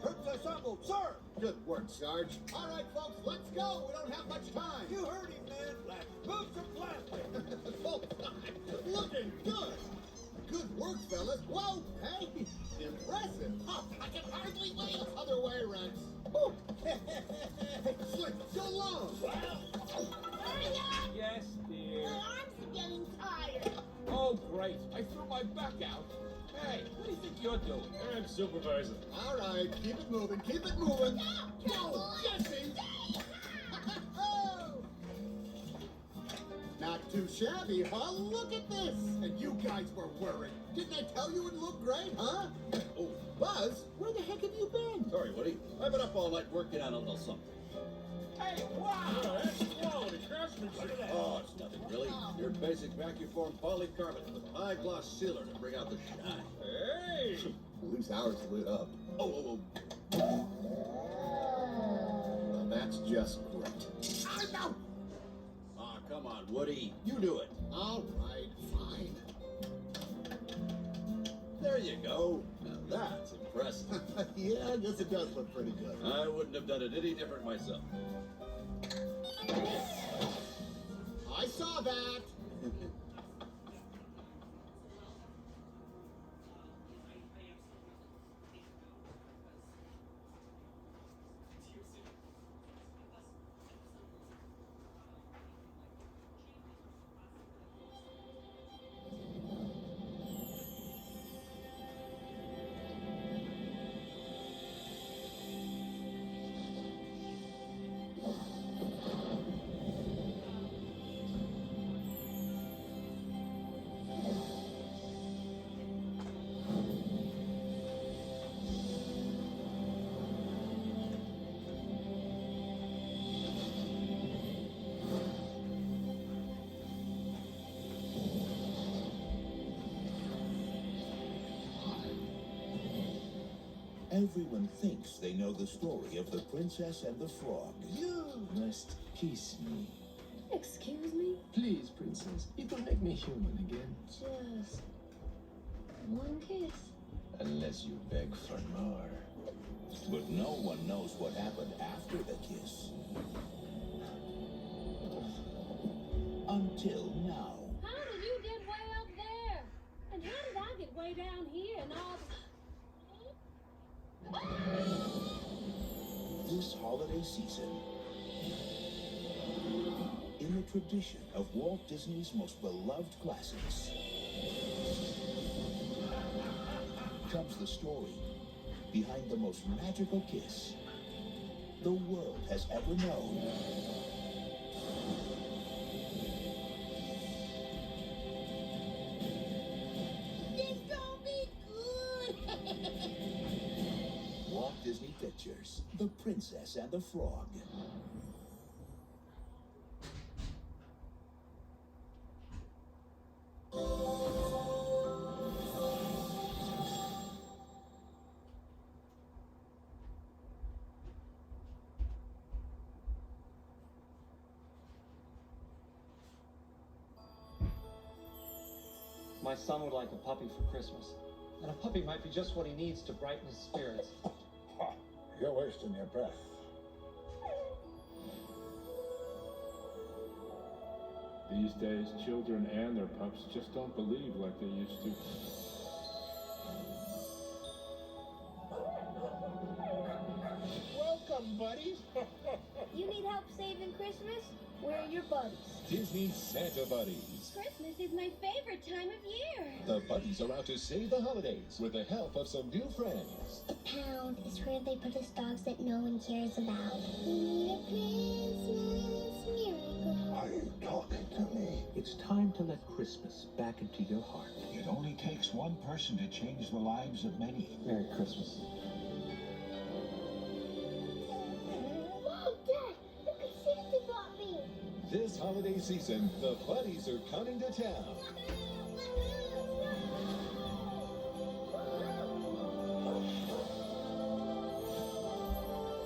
Troops assembled, sir! Good work, Sarge. All right, folks, let's go. We don't have much time. You heard him, man. Let's move some plastic. Full time. Looking good. Good work, fellas. Whoa, hey. Impressive. Oh, I can hardly wait. Other way, Rex. Oh. Hey, Slick, so long. Hurry up! Yes, dear. My arms are getting tired. Oh, great. I threw my back out. Hey, what do you think you're doing? I'm supervisor. All right, keep it moving, keep it moving. Stop, Go, Jesse. Oh. Not too shabby, huh? Look at this. And you guys were worried. Didn't I tell you it'd look great, huh? Oh, Buzz, where the heck have you been? Sorry, Woody. I've been up all night working on a little something. Hey, wow! Oh, that's quality craftsmanship. Oh, it's nothing really. Your basic vacuum form polycarbonate with high gloss sealer to bring out the shine. Hey! At least ours lit up. Oh, oh, Well, that's just great. I know. oh. Come on, Woody. You do it. All right, fine. There you go. Now that's impressive. Yeah, I guess it does look pretty good. I wouldn't have done it any different myself. I saw that. Everyone thinks they know the story of the Princess and the Frog. You must kiss me. Excuse me? Please, Princess, it will make me human again. Just one kiss. Unless you beg for more. But no one knows what happened after the kiss. Until now. How did you get way up there? And how did I get way down here and all This holiday season, in the tradition of Walt Disney's most beloved classics, comes the story behind the most magical kiss the world has ever known. It's gonna be good. Walt Disney Pictures, The Princess and the Frog. My son would like a puppy for Christmas. And a puppy might be just what he needs to brighten his spirits. You're wasting your breath. These days, children and their pups just don't believe like they used to. Welcome, buddies. You need help saving Christmas? We're your buddies. Disney Santa Buddies. Christmas is my favorite time of year. The buddies are out to save the holidays with the help of some new friends. The pound is where they put us dogs that no one cares about. We need a Christmas miracle. Are you talking to me? It's time to let Christmas back into your heart. It only takes one person to change the lives of many. Merry Christmas. Mom, Dad, look at Santa bought me. This holiday season, the buddies are coming to town.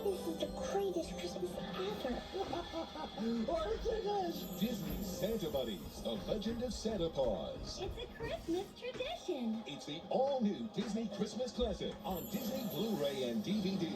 This is the greatest Christmas ever. Disney's Santa Buddies, The Legend of Santa Paws. It's a Christmas tradition. It's the all-new Disney Christmas classic on Disney Blu-ray and DVD.